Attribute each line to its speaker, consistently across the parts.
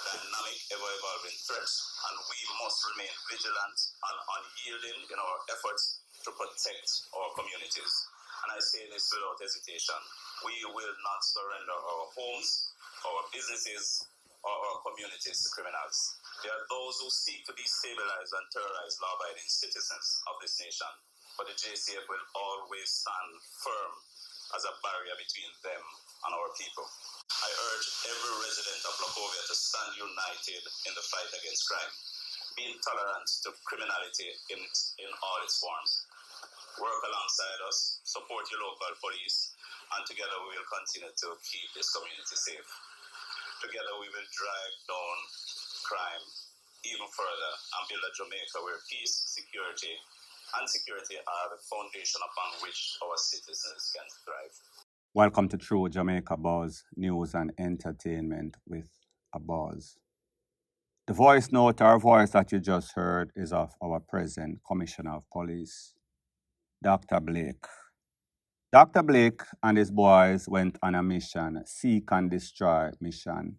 Speaker 1: dynamic, ever-evolving threat, and we must remain vigilant and unyielding in our efforts to protect our communities. And I say this without hesitation. We will not surrender our homes, our businesses, or our communities to criminals. There are those who seek to destabilize and terrorize law-abiding citizens of this nation, but the JCF will always stand firm as a barrier between them and our people. I urge every resident of Lochovia to stand united in the fight against crime, be intolerant to criminality in all its forms. Work alongside us, support your local police, and together we will continue to keep this community safe. Together we will drive down crime even further and build a Jamaica where peace, security, and security are the foundation upon which our citizens can thrive.
Speaker 2: Welcome to True Jamaica Buzz, news and entertainment with a buzz. The voice note or voice that you just heard is of our present Commissioner of Police, Dr. Blake. Dr. Blake and his boys went on a mission, seek and destroy mission,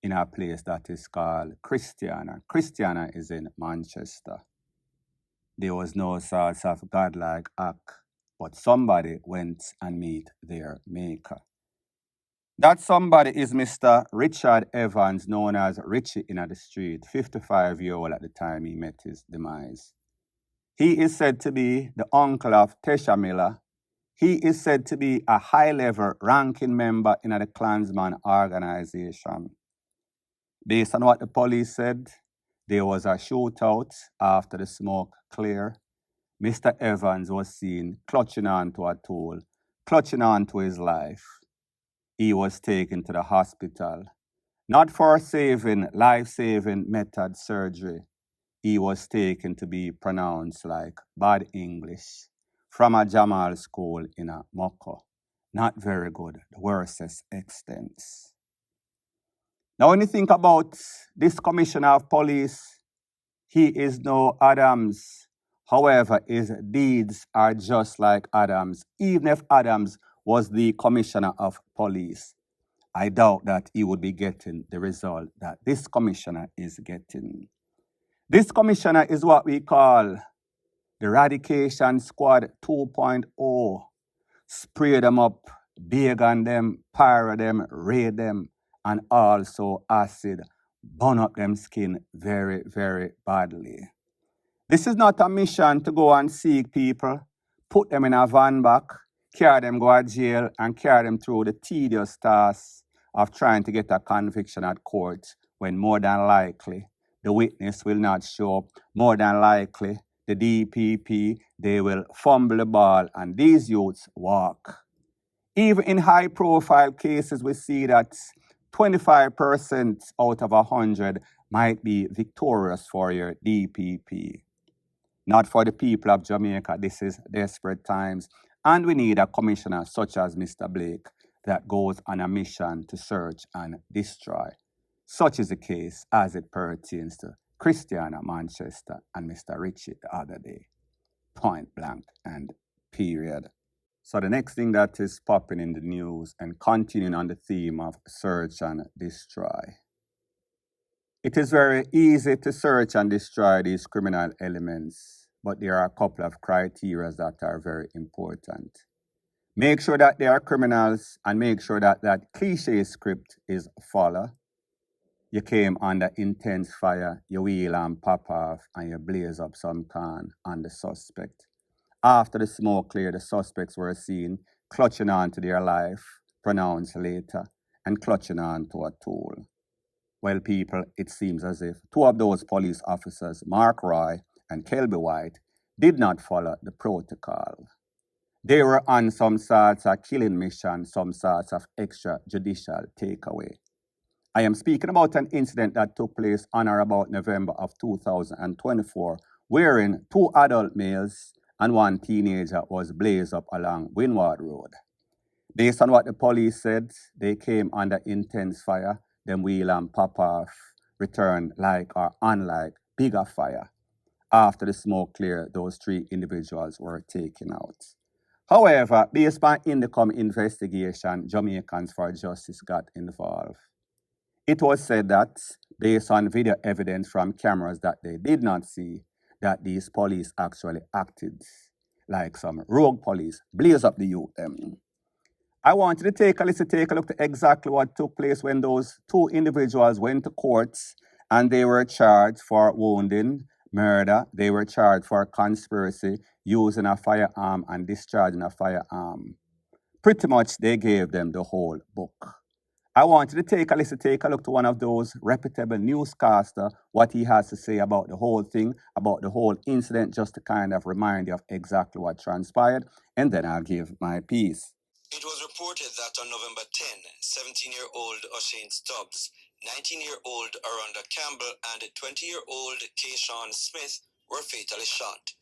Speaker 2: in a place that is called Christiana. Christiana is in Manchester. There was no sort of godlike act, but somebody went and meet their maker. That somebody is Mr. Richard Evans, known as Richie in the street, 55-year-old at the time he met his demise. He is said to be the uncle of Tesha Miller. He is said to be a high-level ranking member in the CLANSMAN organization. Based on what the police said, there was a shootout after the smoke cleared. Mr. Evans was seen clutching onto a tool, clutching onto his life. He was taken to the hospital, not for life-saving method surgery. He was taken to be pronounced like bad English from a Jamal school in a Moko. Not very good, the worstest extents. Now, when you think about this commissioner of police, he is no Adams. However, his deeds are just like Adams. Even if Adams was the commissioner of police, I doubt that he would be getting the result that this commissioner is getting. This commissioner is what we call the Eradication Squad 2.0. Spray them up, beg on them, pyro them, raid them, and also acid, burn up them skin very, very badly. This is not a mission to go and seek people, put them in a van back, carry them go to jail, and carry them through the tedious task of trying to get a conviction at court when more than likely the witness will not show up. More than likely, the DPP, they will fumble the ball, and these youths walk. Even in high-profile cases, we see that 25% out of 100 might be victorious for your DPP. Not for the people of Jamaica. This is desperate times. And we need a commissioner such as Mr. Blake that goes on a mission to search and destroy. Such is the case as it pertains to Christiana Manchester and Mr. Richie the other day. Point blank and period. So the next thing that is popping in the news and continuing on the theme of search and destroy. It is very easy to search and destroy these criminal elements, but there are a couple of criteria that are very important. Make sure that they are criminals and make sure that that cliche script is followed. You came under intense fire, you wheel and pop off, and you blaze up some can on the suspect. After the smoke cleared, the suspects were seen clutching on to their life, pronounced later, and clutching on to a tool. Well, people, it seems as if two of those police officers, Mark Roy and Kelby White, did not follow the protocol. They were on some sorts of killing mission, some sorts of extrajudicial takeaway. I am speaking about an incident that took place on or about November of 2024, wherein two adult males and one teenager was blazed up along Windward Road. Based on what the police said, they came under intense fire, then wheel and pop off, returned like or unlike bigger fire. After the smoke cleared, those three individuals were taken out. However, based on Indicom investigation, Jamaicans for Justice got involved. It was said that based on video evidence from cameras that they did not see, that these police actually acted like some rogue police, blaze up the UM. I want you to take a look at exactly what took place when those two individuals went to courts and they were charged for wounding, murder, they were charged for conspiracy, using a firearm and discharging a firearm. Pretty much they gave them the whole book. I want you to take a look to one of those reputable newscaster, what he has to say about the whole thing, about the whole incident, just to kind of remind you of exactly what transpired, and then I'll give my piece.
Speaker 1: It was reported that on November 10, 17-year-old O'Shane Stubbs, 19-year-old Aranda Campbell, and 20-year-old Keyshawn Smith were fatally shot.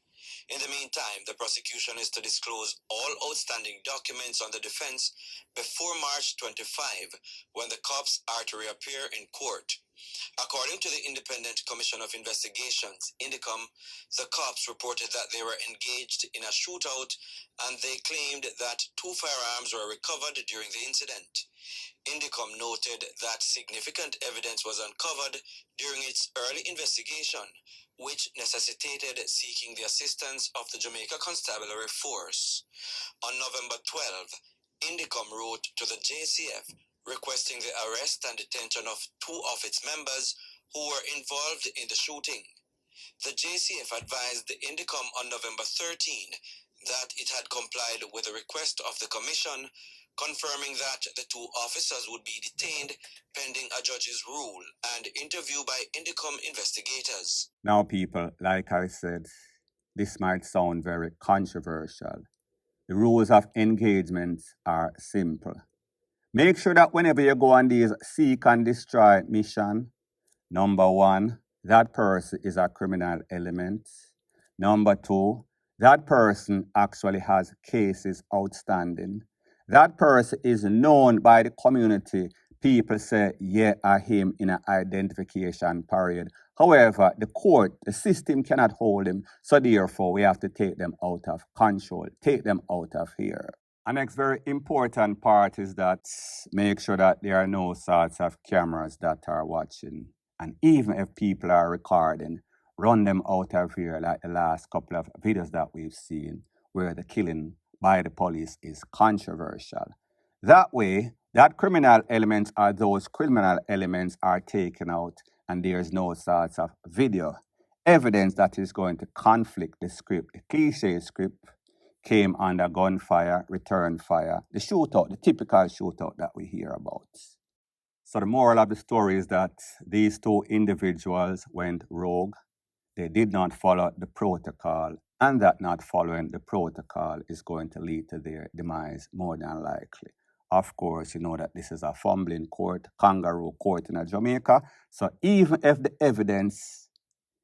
Speaker 1: In the meantime, the prosecution is to disclose all outstanding documents on the defense before March 25, when the cops are to reappear in court. According to the Independent Commission of Investigations, INDECOM, the cops reported that they were engaged in a shootout, and they claimed that 2 firearms were recovered during the incident. INDECOM noted that significant evidence was uncovered during its early investigation, which necessitated seeking the assistance of the Jamaica Constabulary Force. On November 12, INDECOM wrote to the JCF requesting the arrest and detention of 2 of its members who were involved in the shooting. The JCF advised the INDECOM on November 13 that it had complied with the request of the Commission, confirming that the 2 officers would be detained pending a judge's rule and interviewed by INDECOM investigators.
Speaker 2: Now, people, like I said, this might sound very controversial. The rules of engagement are simple. Make sure that whenever you go on these seek and destroy mission, number 1, that person is a criminal element. Number 2, that person actually has cases outstanding. That person is known by the community. People say, yeah, I him in an identification period. However, the court, the system cannot hold him. So therefore, we have to take them out of control, take them out of here. The next very important part is that make sure that there are no sorts of cameras that are watching. And even if people are recording, run them out of here like the last couple of videos that we've seen where the killing by the police is controversial. That way, that criminal elements or those criminal elements are taken out and there's no sorts of video evidence that is going to conflict the script. The cliche script came under gunfire, return fire, the shootout, the typical shootout that we hear about. So the moral of the story is that these 2 individuals went rogue. They did not follow the protocol, and that not following the protocol is going to lead to their demise more than likely. Of course, you know that this is a fumbling court, kangaroo court in Jamaica. So even if the evidence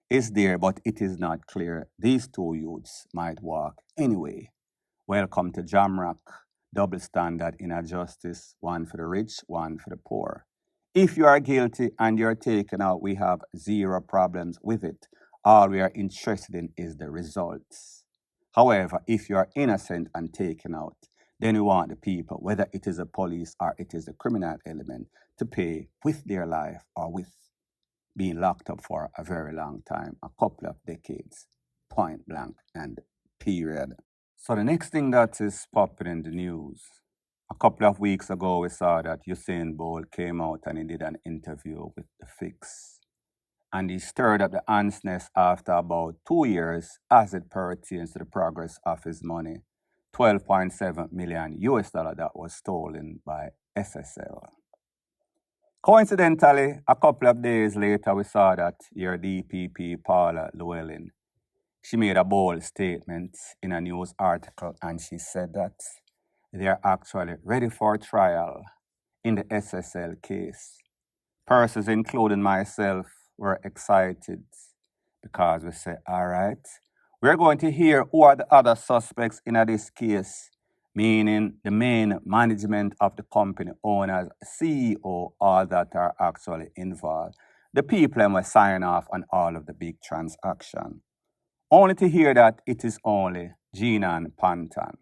Speaker 2: is there, but it is not clear, these 2 youths might walk anyway. Welcome to Jamrock, double standard in a justice, one for the rich, one for the poor. If you are guilty and you're taken out, we have 0 problems with it. All we are interested in is the results. However, if you are innocent and taken out, then we want the people, whether it is the police or it is the criminal element, to pay with their life or with being locked up for a very long time, a couple of decades, point blank and period. So the next thing that is popping in the news, a couple of weeks ago we saw that Usain Bolt came out and he did an interview with The Fix. And he stirred up the ansness after about 2 years as it pertains to the progress of his money, $12.7 million that was stolen by SSL. Coincidentally, a couple of days later, we saw that your DPP, Paula Llewellyn, she made a bold statement in a news article, and she said that they are actually ready for trial in the SSL case. Persons, including myself, were excited because we said, all right, we're going to hear who are the other suspects in this case, meaning the main management of the company, owners, CEO, all that are actually involved. The people who will sign off on all of the big transactions. Only to hear that it is only Gina and Panton.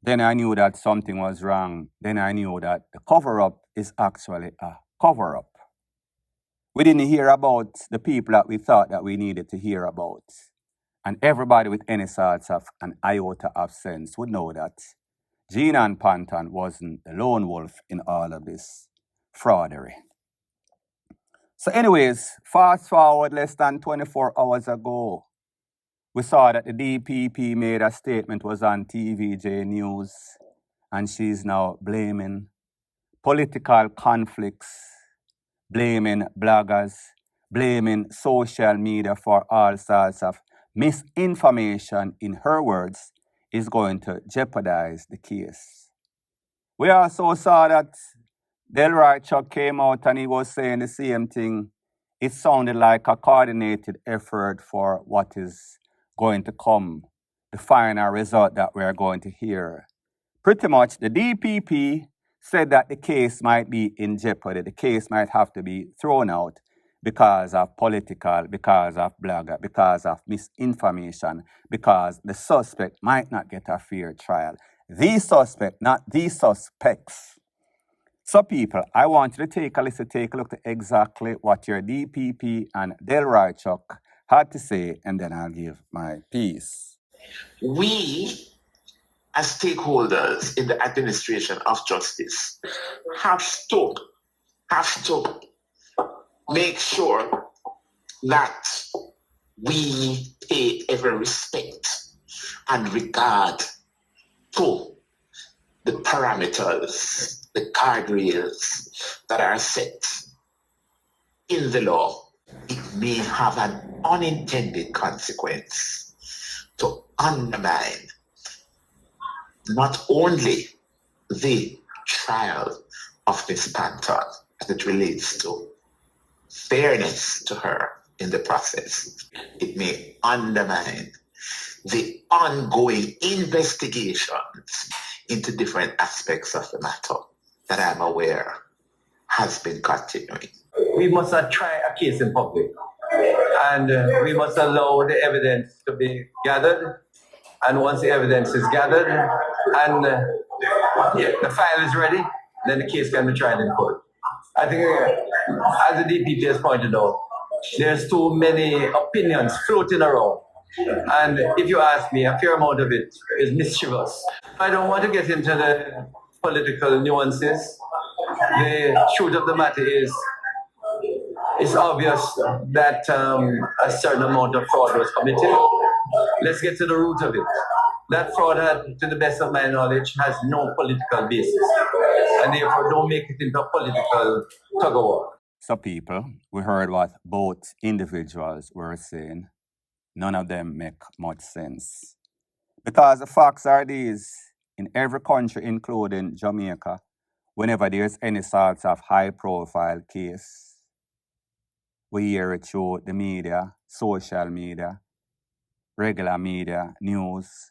Speaker 2: Then I knew that something was wrong. Then I knew that the cover-up is actually a cover-up. We didn't hear about the people that we thought that we needed to hear about. And everybody with any sorts of an iota of sense would know that Gina and Panton wasn't the lone wolf in all of this fraudery. So anyways, fast forward less than 24 hours ago, we saw that the DPP made a statement, was on TVJ News, and she's now blaming political conflicts, blaming bloggers, blaming social media for all sorts of misinformation, in her words, is going to jeopardize the case. We also saw that Delroy Chuck came out and he was saying the same thing. It sounded like a coordinated effort for what is going to come, the final result that we are going to hear. Pretty much the DPP said that the case might be in jeopardy. The case might have to be thrown out because of political, because of blogger, because of misinformation, because the suspect might not get a fair trial. The suspect, not the suspects. So people, I want you to take a look at exactly what your DPP and Delroy Chuck had to say, and then I'll give my piece.
Speaker 3: We, as stakeholders in the administration of justice, have to make sure that we pay every respect and regard to the parameters, the guardrails that are set in the law. It may have an unintended consequence to undermine not only the trial of Ms. Panton as it relates to fairness to her in the process, it may undermine the ongoing investigations into different aspects of the matter that I'm aware has been continuing.
Speaker 4: We must not try a case in public, and we must allow the evidence to be gathered. And once the evidence is gathered and the file is ready, then the case can be tried in court. I think, as the DPP has pointed out, there's too many opinions floating around. And if you ask me, a fair amount of it is mischievous. I don't want to get into the political nuances. The truth of the matter is, it's obvious that a certain amount of fraud was committed. Let's get to the root of it. That fraud, to the best of my knowledge, has no political basis, and therefore don't make it into a political tug-of-war.
Speaker 2: So people, we heard what both individuals were saying. None of them make much sense. Because the facts are these: in every country, including Jamaica, whenever there's any sort of high-profile case, we hear it through the media, social media, regular media, news.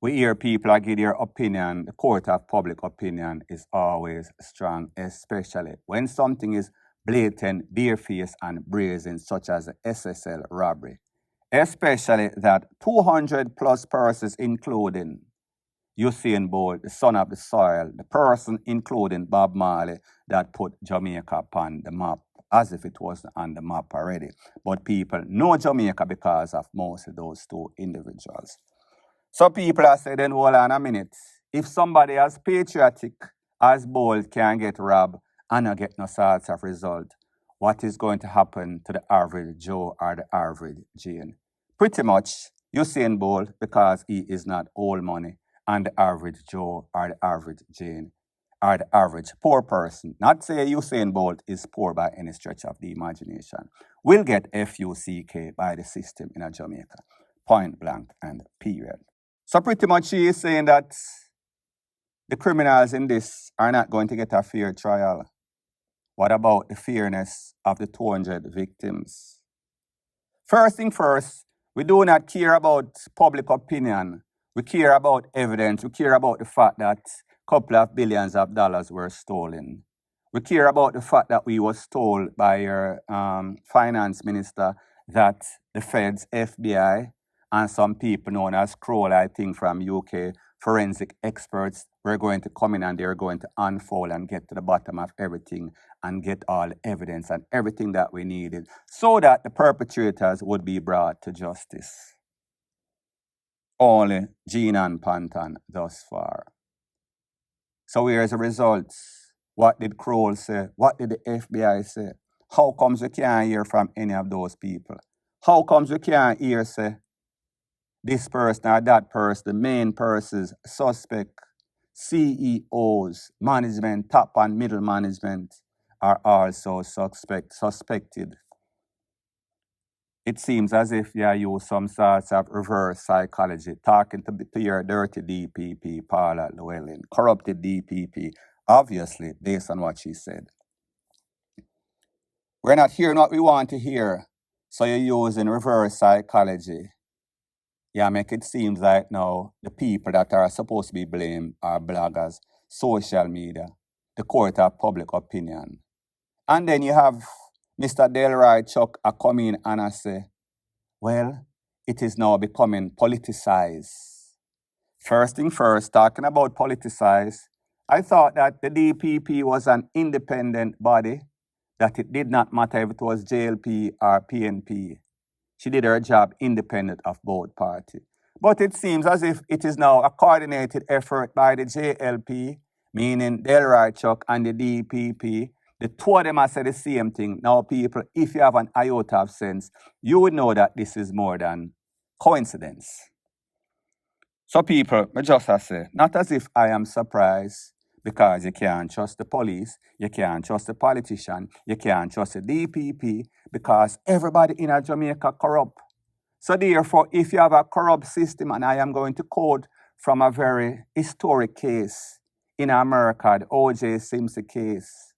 Speaker 2: We hear people give their opinion. The court of public opinion is always strong, especially when something is blatant, barefaced, and brazen, such as the SSL robbery. Especially that 200 plus persons, including Usain Bolt, the son of the soil, the person including Bob Marley, that put Jamaica upon the map, as if it wasn't on the map already. But people know Jamaica because of most of those two individuals. So people are saying, then hold on a minute. If somebody as patriotic as Bolt can get robbed and not get no sorts of result, what is going to happen to the average Joe or the average Jane? Pretty much Usain Bolt, because he is not old money, and the average Joe or the average Jane or the average poor person, not say Usain Bolt is poor by any stretch of the imagination, will get FUCK by the system in Jamaica. Point blank and period. So pretty much she is saying that the criminals in this are not going to get a fair trial. What about the fairness of the 200 victims? First thing first, we do not care about public opinion. We care about evidence. We care about the fact that a couple of billions of dollars were stolen. We care about the fact that we was told by your finance minister that the feds, FBI, and some people known as Kroll, I think from UK, forensic experts were going to come in and they're going to unfold and get to the bottom of everything and get all the evidence and everything that we needed so that the perpetrators would be brought to justice. Only Gene and Panton thus far. So here's the results. What did Kroll say? What did the FBI say? How comes we can't hear from any of those people? How comes we can't hear, say, this person or that person, the main persons, suspect, CEOs, management, top and middle management are also suspected. It seems as if you use some sorts of reverse psychology, talking to your dirty DPP, Paula Llewellyn, corrupted DPP, obviously, based on what she said. We're not hearing what we want to hear, so you're using reverse psychology. Yeah, make it seem like now the people that are supposed to be blamed are bloggers, social media, the court of public opinion. And then you have Mr. Delroy Chuck come in and say, well, it is now becoming politicized. First thing first, talking about politicized, I thought that the DPP was an independent body, that it did not matter if it was JLP or PNP. She did her job independent of both parties. But it seems as if it is now a coordinated effort by the JLP, meaning Delroy Chuck and the DPP. The two of them have said the same thing. Now, people, if you have an iota of sense, you would know that this is more than coincidence. So people, I just say, not as if I am surprised, because you can't trust the police, you can't trust the politician, you can't trust the DPP, because everybody in Jamaica corrupt. So therefore, if you have a corrupt system, and I am going to quote from a very historic case in America, the O.J. Simpson case,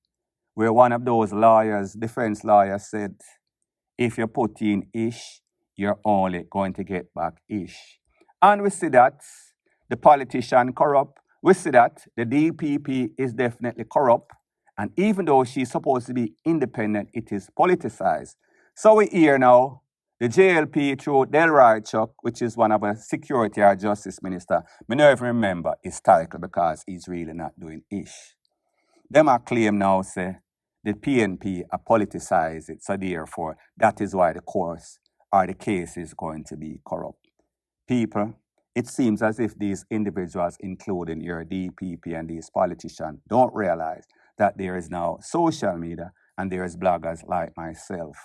Speaker 2: where one of those lawyers, defense lawyers, said, if you put in ish, you're only going to get back ish. And we see that the politician corrupt. We see that the DPP is definitely corrupt. And even though she's supposed to be independent, it is politicized. So we hear now the JLP through Delroy Chuck, which is one of a security or justice minister. I never even remember historically because he's really not doing ish. Them are claim now say the PNP are politicize it. So therefore, that is why the course or the case is going to be corrupt. People, it seems as if these individuals, including your DPP and these politicians, don't realize that there is now social media and there is bloggers like myself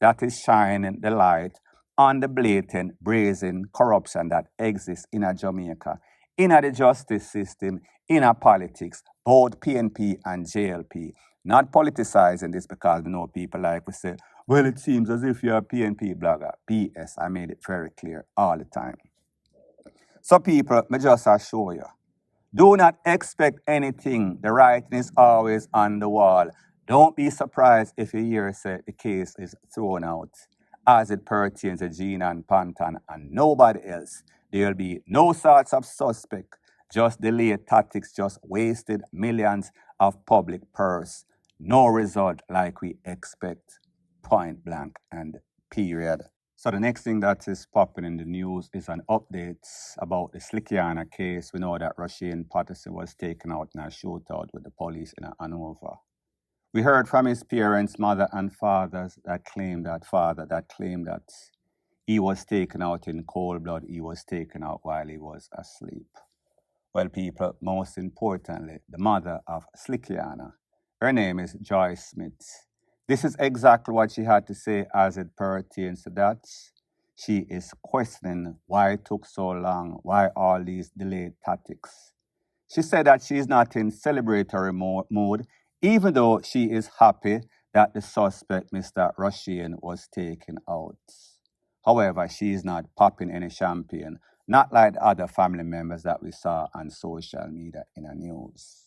Speaker 2: that is shining the light on the blatant, brazen corruption that exists in Jamaica, in the justice system, in politics, both PNP and JLP. Not politicizing this because we know people like we say, well, it seems as if you're a PNP blogger. PS, I made it very clear all the time. So people, me just assure you, do not expect anything. The writing is always on the wall. Don't be surprised if you hear say the case is thrown out as it pertains to Gene and Panton and nobody else. There will be no sorts of suspect, just delayed tactics, just wasted millions of public purse. No result like we expect, point blank and period. So the next thing that is popping in the news is an update about the Slickiana case. We know that Rushane Patterson was taken out in a shootout with the police in Hanover. We heard from his parents, mother and father that claimed that he was taken out in cold blood. He was taken out while he was asleep. Well, people, most importantly, the mother of Slickiana, her name is Joyce Smith. This is exactly what she had to say as it pertains to that. She is questioning why it took so long, why all these delayed tactics. She said that she is not in celebratory mood, even though she is happy that the suspect, Mr. Rushane, was taken out. However, she is not popping any champagne, not like the other family members that we saw on social media in the news.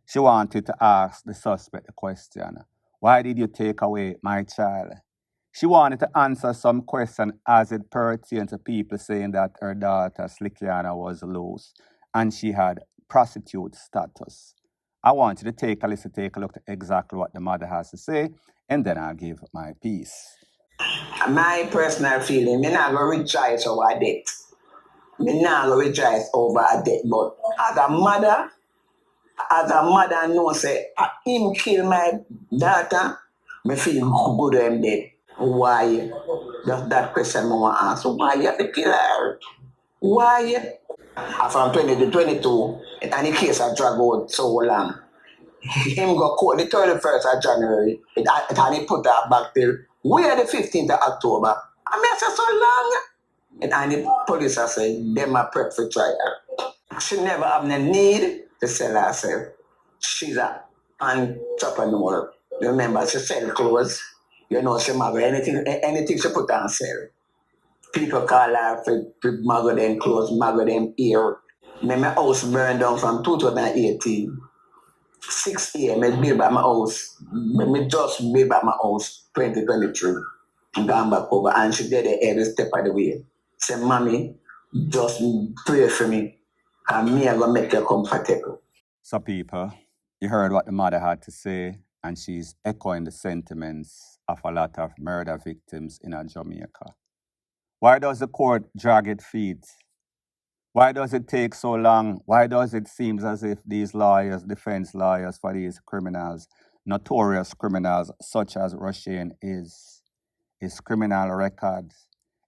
Speaker 2: She wanted to ask the suspect the question, why did you take away my child? She wanted to answer some question as it pertains to people saying that her daughter, Slickiana, was loose and she had prostitute status. I want you to take a look at exactly what the mother has to say, and then I'll give my piece.
Speaker 5: My personal feeling, I'm not going to retry it over debt. Me now go rejoice over a death, but as a mother know say him kill my daughter, me feel good when him dead. Why? Just that question I want to ask. Why you have to kill her? Why? From 20 to 22, and the case had dragged out so long. Him got caught the 31st of January, and he put that back till where the 15th of October. I mean, it's so long. And the police have said, them are prep for trial. She never have the need to sell herself. She's an entrepreneur. Remember, she sell clothes. You know, she mag anything she put on sale. People call her for mag them clothes, mag them ear. My house burned down from 2018. 6 years, I build back my house. I just build back my house 2023. I'm gone back over, and she did it every step of the way. Say, mommy, just pray for me, and me I'm gonna make you comfortable.
Speaker 2: So, people, you heard what the mother had to say, and she's echoing the sentiments of a lot of murder victims in Jamaica. Why does the court drag its feet? Why does it take so long? Why does it seem as if these lawyers, defense lawyers for these criminals, notorious criminals such as Rushane is, his criminal record,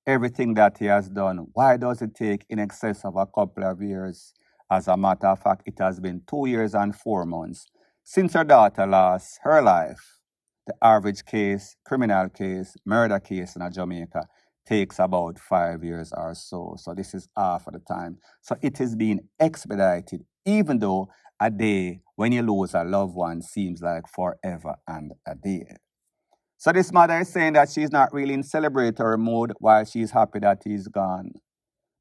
Speaker 2: everything that he has done, why does it take in excess of a couple of years? As a matter of fact, it has been 2 years and 4 months since her daughter lost her life. The average case, criminal case, murder case in Jamaica takes about 5 years or so. So this is half of the time. So it is being expedited, even though a day when you lose a loved one seems like forever and a day. So this mother is saying that she's not really in celebratory mood while she's happy that he's gone.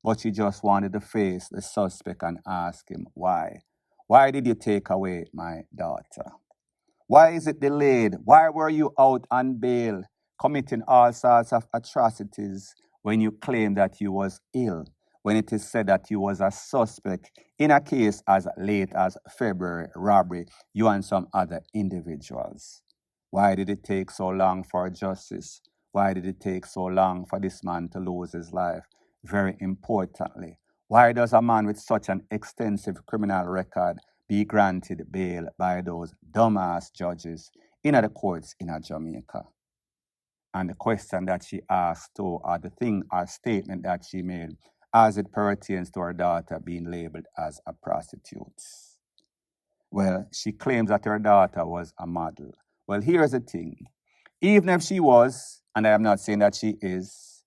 Speaker 2: But she just wanted to face the suspect and ask him why. Why did you take away my daughter? Why is it delayed? Why were you out on bail committing all sorts of atrocities when you claim that you was ill, when it is said that you was a suspect in a case as late as February robbery, you and some other individuals? Why did it take so long for justice? Why did it take so long for this man to lose his life? Very importantly, why does a man with such an extensive criminal record be granted bail by those dumbass judges in the courts in Jamaica? And the question that she asked to, or the thing or statement that she made as it pertains to her daughter being labeled as a prostitute. Well, she claims that her daughter was a model. Well, here's the thing. Even if she was, and I am not saying that she is,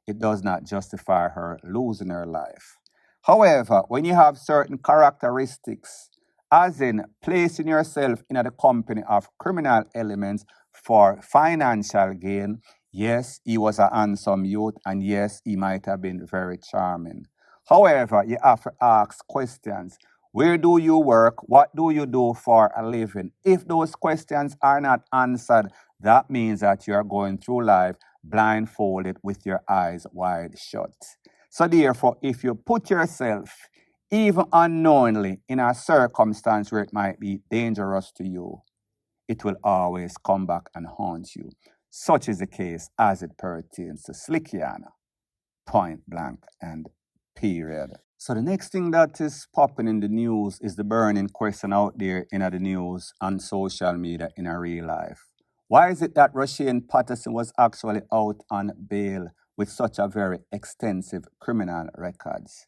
Speaker 2: it does not justify her losing her life. However, when you have certain characteristics, as in placing yourself in the company of criminal elements for financial gain, yes, he was a handsome youth, and yes, he might have been very charming. However, you have to ask questions. Where do you work? What do you do for a living? If those questions are not answered, that means that you are going through life blindfolded with your eyes wide shut. So therefore, if you put yourself, even unknowingly, in a circumstance where it might be dangerous to you, it will always come back and haunt you. Such is the case as it pertains to Slickiana. Point blank and period. So the next thing that is popping in the news is the burning question out there in the news and social media in a real life. Why is it that Rushane Patterson was actually out on bail with such a very extensive criminal records?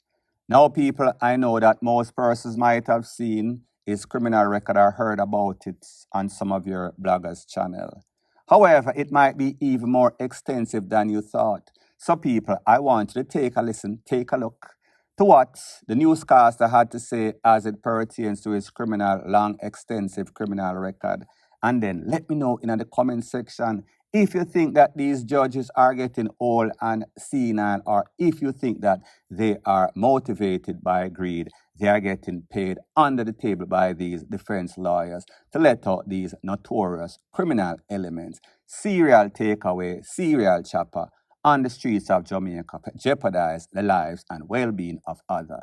Speaker 2: Now, people, I know that most persons might have seen his criminal record or heard about it on some of your bloggers' channel. However, it might be even more extensive than you thought. So, people, I want you to take a listen, take a look to what the newscaster had to say as it pertains to his long, extensive criminal record. And then let me know in the comment section if you think that these judges are getting old and senile, or if you think that they are motivated by greed, they are getting paid under the table by these defense lawyers to let out these notorious criminal elements, serial takeaway, serial chopper, on the streets of Jamaica, jeopardize the lives and well-being of other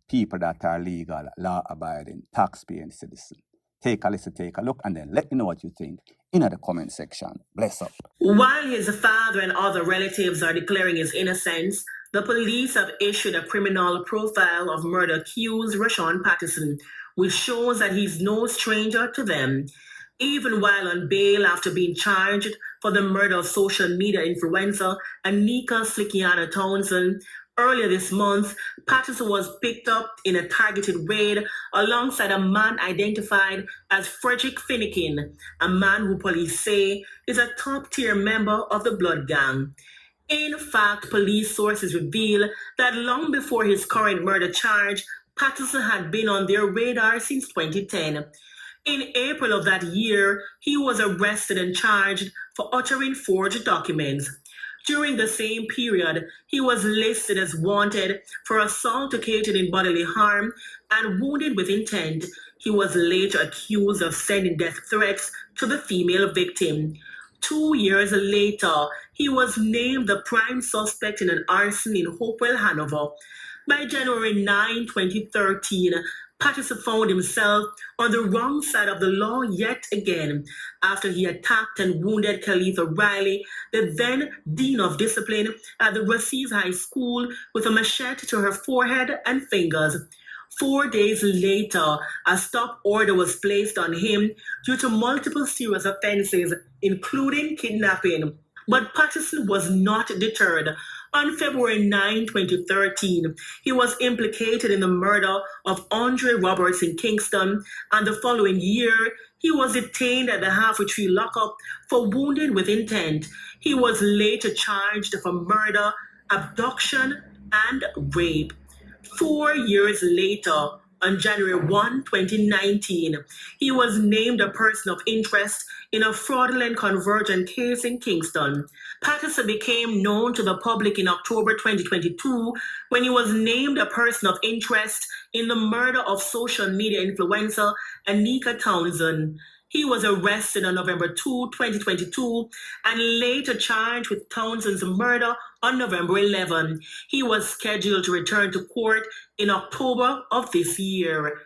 Speaker 2: people that are legal, law-abiding, tax-paying citizens. Take a listen, take a look, and then let me know what you think in the comment section. Bless up.
Speaker 6: While his father and other relatives are declaring his innocence, The police have issued a criminal profile of murder accused Rashawn Patterson, which shows that he's no stranger to them. Even while on bail after being charged for the murder of social media influencer Anika Slickiana Townsend, earlier this month, Patterson was picked up in a targeted raid alongside a man identified as Frederick Finnegan, a man who police say is a top-tier member of the Blood Gang. In fact, police sources reveal that long before his current murder charge, Patterson had been on their radar since 2010. In April of that year, he was arrested and charged for uttering forged documents. During the same period, he was listed as wanted for assault occasioned in bodily harm and wounded with intent. He was later accused of sending death threats to the female victim. 2 years later, he was named the prime suspect in an arson in Hopewell, Hanover. By January 9, 2013, Patterson found himself on the wrong side of the law yet again after he attacked and wounded Kalitha Riley, the then Dean of Discipline at the Racine High School, with a machete to her forehead and fingers. 4 days later, a stop order was placed on him due to multiple serious offenses, including kidnapping. But Patterson was not deterred. On February 9, 2013, he was implicated in the murder of Andre Roberts in Kingston, and the following year, he was detained at the Halfway Tree lockup for wounding with intent. He was later charged for murder, abduction, and rape. 4 years later, on January 1, 2019, he was named a person of interest in a fraudulent conversion case in Kingston. Patterson became known to the public in October 2022 when he was named a person of interest in the murder of social media influencer Anika Townsend. He was arrested on November 2, 2022, and later charged with Townsend's murder on November 11. He was scheduled to return to court in October of this year.